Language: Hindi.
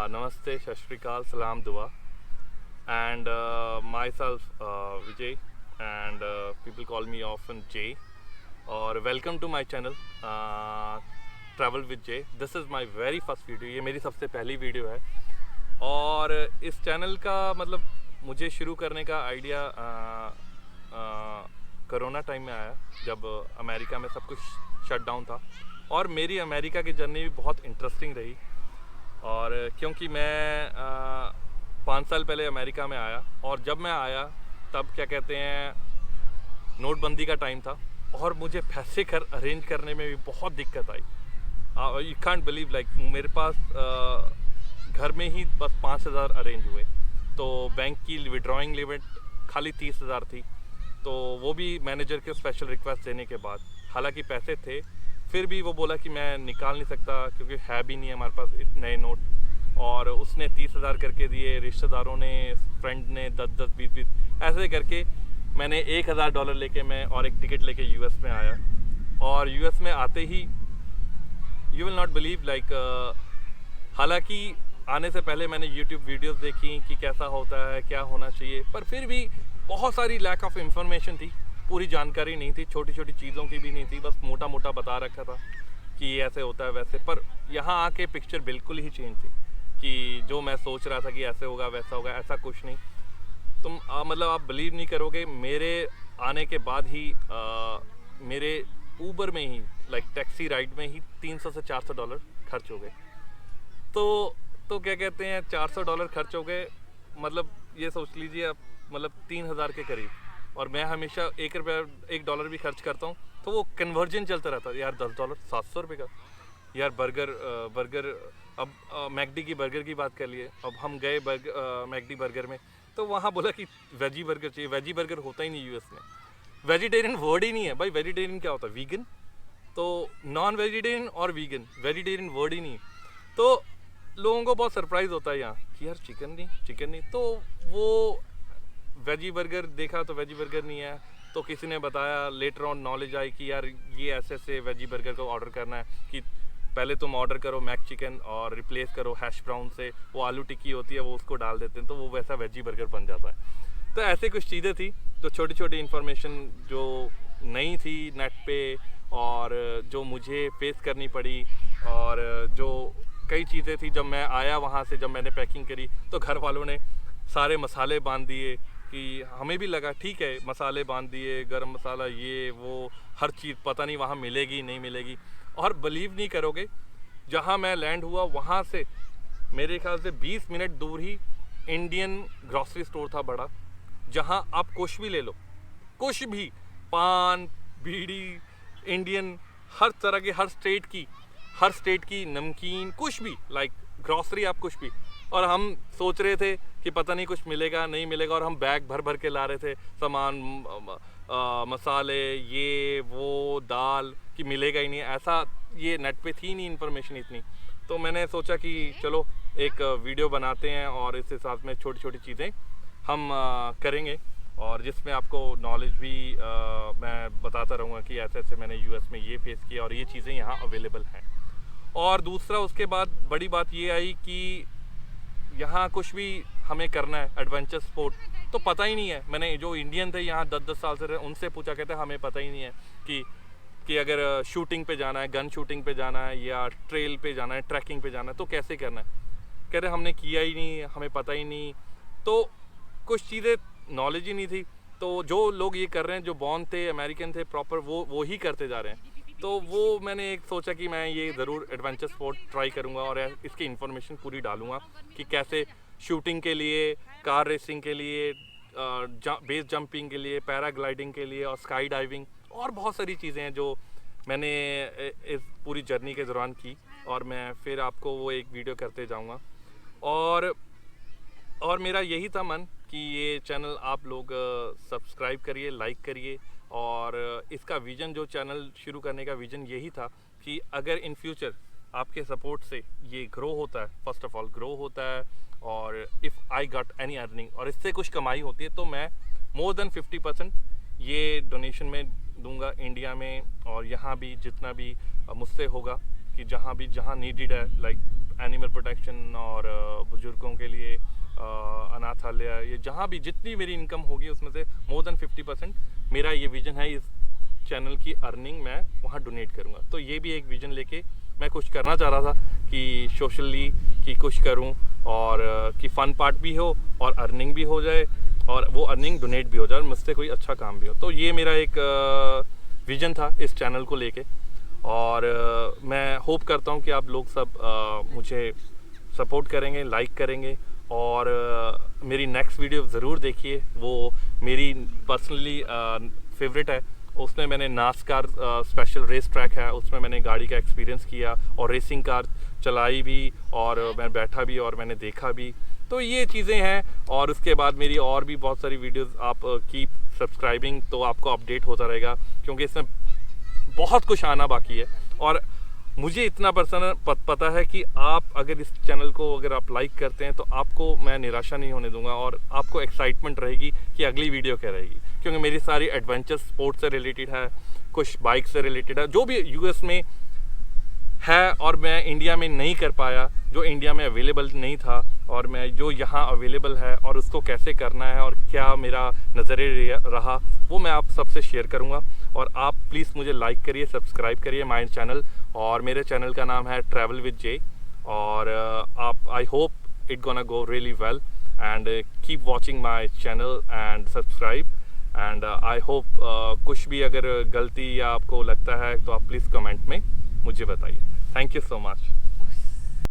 Namaste, Shashrikal, Salam Dua, and myself Vijay, and people call me often Jay. और welcome to my channel travel with Jay. This is my very first video, ये मेरी सबसे पहली वीडियो है। और इस चैनल का मतलब मुझे शुरू करने का आइडिया कोरोना टाइम में आया, जब अमेरिका में सब कुछ शट डाउन था। और मेरी अमेरिका की जर्नी भी बहुत इंटरेस्टिंग रही। और क्योंकि मैं 5 साल पहले अमेरिका में आया, और जब मैं आया तब क्या कहते हैं, नोटबंदी का टाइम था, और मुझे पैसे अरेंज करने में भी बहुत दिक्कत आई। यू कांट बिलीव, लाइक मेरे पास घर में ही बस 5,000 अरेंज हुए। तो बैंक की विड्रॉइंग लिमिट खाली 30,000 थी, तो वो भी मैनेजर के स्पेशल रिक्वेस्ट देने के बाद। हालांकि पैसे थे, फिर भी वो बोला कि मैं निकाल नहीं सकता क्योंकि है भी नहीं हमारे पास नए नोट। और उसने 30,000 करके दिए, रिश्तेदारों ने, फ्रेंड ने 10-10, 20-20 ऐसे करके मैंने $1,000 लेके मैं और एक टिकट लेके यूएस में आया। और यूएस में आते ही you will not believe, like हालांकि आने से पहले मैंने यूट्यूब वीडियोस देखी कि कैसा होता है, क्या होना चाहिए, पर फिर भी बहुत सारी लैक ऑफ इंफॉर्मेशन थी, पूरी जानकारी नहीं थी, छोटी छोटी चीज़ों की भी नहीं थी, बस मोटा मोटा बता रखा था कि ऐसे होता है वैसे। पर यहाँ आके पिक्चर बिल्कुल ही चेंज थी, कि जो मैं सोच रहा था कि ऐसे होगा वैसा होगा, ऐसा कुछ नहीं। तुम मतलब आप बिलीव नहीं करोगे, मेरे आने के बाद ही मेरे ऊबर में ही, लाइक टैक्सी राइड में ही $300 से $400 खर्च हो गए। तो क्या कहते हैं, $400 खर्च हो गए, मतलब ये सोच लीजिए आप, मतलब 3,000 के करीब। और मैं हमेशा $1 भी खर्च करता हूँ, तो वो कन्वर्जन चलता रहता है यार। $10 $700 का यार। बर्गर अब मैकडी की बर्गर की बात कर लिए। अब हम गए मैकडी बर्गर में, तो वहाँ बोला कि वेजी बर्गर चाहिए। वेजी बर्गर होता ही नहीं यूएस में, वेजिटेरियन वर्ड ही नहीं है भाई। वेजिटेरियन क्या होता है? वीगन। तो नॉन वेजिटेरियन और वीगन, वेजिटेरियन वर्ड ही नहीं। तो लोगों को बहुत सरप्राइज होता है यहाँ कि यार चिकन नहीं। तो वो वेजी बर्गर देखा तो वेजी बर्गर नहीं है। तो किसी ने बताया, लेटर ऑन नॉलेज आई कि यार ये ऐसे वेजी बर्गर को ऑर्डर करना है, कि पहले तुम ऑर्डर करो मैक चिकन और रिप्लेस करो हैश ब्राउन से, वो आलू टिक्की होती है वो उसको डाल देते हैं, तो वो वैसा वेजी बर्गर बन जाता है। तो ऐसे कुछ चीज़ें थी, तो छोटी छोटी इन्फॉर्मेशन जो नहीं थी नेट पे, और जो मुझे फेस करनी पड़ी। और जो कई चीज़ें थी, जब मैं आया वहाँ से, जब मैंने पैकिंग करी, तो घर वालों ने सारे मसाले बांध दिए, कि हमें भी लगा ठीक है, मसाले बांध दिए, गरम मसाला, ये वो हर चीज़, पता नहीं वहाँ मिलेगी नहीं मिलेगी। और बिलीव नहीं करोगे, जहाँ मैं लैंड हुआ वहाँ से मेरे ख्याल से 20 मिनट दूर ही इंडियन ग्रॉसरी स्टोर था बड़ा, जहाँ आप कुछ भी ले लो, कुछ भी, पान, बीड़ी, इंडियन, हर तरह के, हर स्टेट की नमकीन, कुछ भी, लाइक ग्रॉसरी आप कुछ भी। और हम सोच रहे थे कि पता नहीं कुछ मिलेगा नहीं मिलेगा, और हम बैग भर भर के ला रहे थे सामान, मसाले, ये वो, दाल, कि मिलेगा ही नहीं ऐसा। ये नेट पे थी नहीं इन्फॉर्मेशन इतनी। तो मैंने सोचा कि चलो एक वीडियो बनाते हैं, और इस हिसाब में छोटी छोटी चीज़ें हम करेंगे, और जिसमें आपको नॉलेज भी मैं बताता रहूँगा कि ऐसे ऐसे मैंने यूएस में ये फेस किया, और ये चीज़ें यहाँ अवेलेबल हैं। और दूसरा, उसके बाद बड़ी बात ये आई कि यहाँ कुछ भी हमें करना है, एडवेंचर स्पोर्ट, तो पता ही नहीं है। मैंने जो इंडियन थे यहाँ 10-10 साल से रहे, उनसे पूछा, कहते हमें पता ही नहीं है कि अगर शूटिंग पे जाना है, गन शूटिंग पे जाना है, या ट्रेल पे जाना है, ट्रैकिंग पे जाना है, तो कैसे करना है। कह रहे हमने किया ही नहीं, हमें पता ही नहीं। तो कुछ चीज़ें नॉलेज ही नहीं थी। तो जो लोग ये कर रहे हैं, जो बॉर्न थे, अमेरिकन थे प्रॉपर, वो ही करते जा रहे हैं। तो वो मैंने एक सोचा कि मैं ये ज़रूर एडवेंचर स्पोर्ट ट्राई करूँगा, और इसकी इन्फॉर्मेशन पूरी डालूँगा कि कैसे शूटिंग के लिए, कार रेसिंग के लिए, बेस जंपिंग के लिए, पैराग्लाइडिंग के लिए, और स्काई डाइविंग, और बहुत सारी चीज़ें हैं जो मैंने इस पूरी जर्नी के दौरान की। और मैं फिर आपको वो एक वीडियो करते जाऊँगा। और मेरा यही था मन कि ये चैनल आप लोग सब्सक्राइब करिए, लाइक करिए। और इसका विज़न, जो चैनल शुरू करने का विज़न यही था कि अगर इन फ्यूचर आपके सपोर्ट से ये ग्रो होता है, फर्स्ट ऑफ ऑल ग्रो होता है, और if I got any earning, और इससे कुछ कमाई होती है, तो मैं मोर देन 50% ये डोनेशन में दूंगा इंडिया में, और यहाँ भी जितना भी मुझसे होगा, कि जहाँ नीडेड है, लाइक एनिमल प्रोटेक्शन और बुजुर्गों के लिए अनाथालय, ये जहाँ भी जितनी मेरी इनकम होगी उसमें से मोर देन 50% मेरा ये विज़न है, इस चैनल की अर्निंग मैं वहाँ डोनेट करूँगा। तो ये भी एक विज़न लेके मैं कुछ करना चाह रहा था कि सोशली कि कुछ करूँ और कि फ़न पार्ट भी हो और अर्निंग भी हो जाए और वो अर्निंग डोनेट भी हो जाए और मुझसे कोई अच्छा काम भी हो। तो ये मेरा एक विज़न था इस चैनल को लेके और मैं होप करता हूँ कि आप लोग सब मुझे सपोर्ट करेंगे, लाइक करेंगे और मेरी नेक्स्ट वीडियो ज़रूर देखिए। वो मेरी पर्सनली फेवरेट है। उसमें मैंने नास्कार स्पेशल रेस ट्रैक है, उसमें मैंने गाड़ी का एक्सपीरियंस किया और रेसिंग कार चलाई भी और मैं बैठा भी और मैंने देखा भी। तो ये चीज़ें हैं और उसके बाद मेरी और भी बहुत सारी वीडियोस आप कीप सब्सक्राइबिंग, तो आपको अपडेट होता रहेगा क्योंकि इसमें बहुत कुछ आना बाकी है। और मुझे इतना पता है कि आप अगर इस चैनल को अगर आप लाइक करते हैं तो आपको मैं निराशा नहीं होने दूंगा और आपको एक्साइटमेंट रहेगी कि अगली वीडियो क्या रहेगी, क्योंकि मेरी सारी एडवेंचर स्पोर्ट्स से रिलेटेड है, कुछ बाइक से रिलेटेड है, जो भी यूएस में है और मैं इंडिया में नहीं कर पाया, जो इंडिया में अवेलेबल नहीं था और मैं जो यहाँ अवेलेबल है और उसको कैसे करना है और क्या मेरा नज़रिया रहा, वो मैं आप सबसे शेयर करूँगा। और आप प्लीज़ मुझे लाइक करिए, सब्सक्राइब करिए माय चैनल, और मेरे चैनल का नाम है ट्रैवल विद जे। और आप I hope it gonna go really well and keep watching my channel and subscribe and I hope कुछ भी अगर गलती या आपको लगता है तो आप प्लीज़ कमेंट में मुझे बताइए। Thank you so much.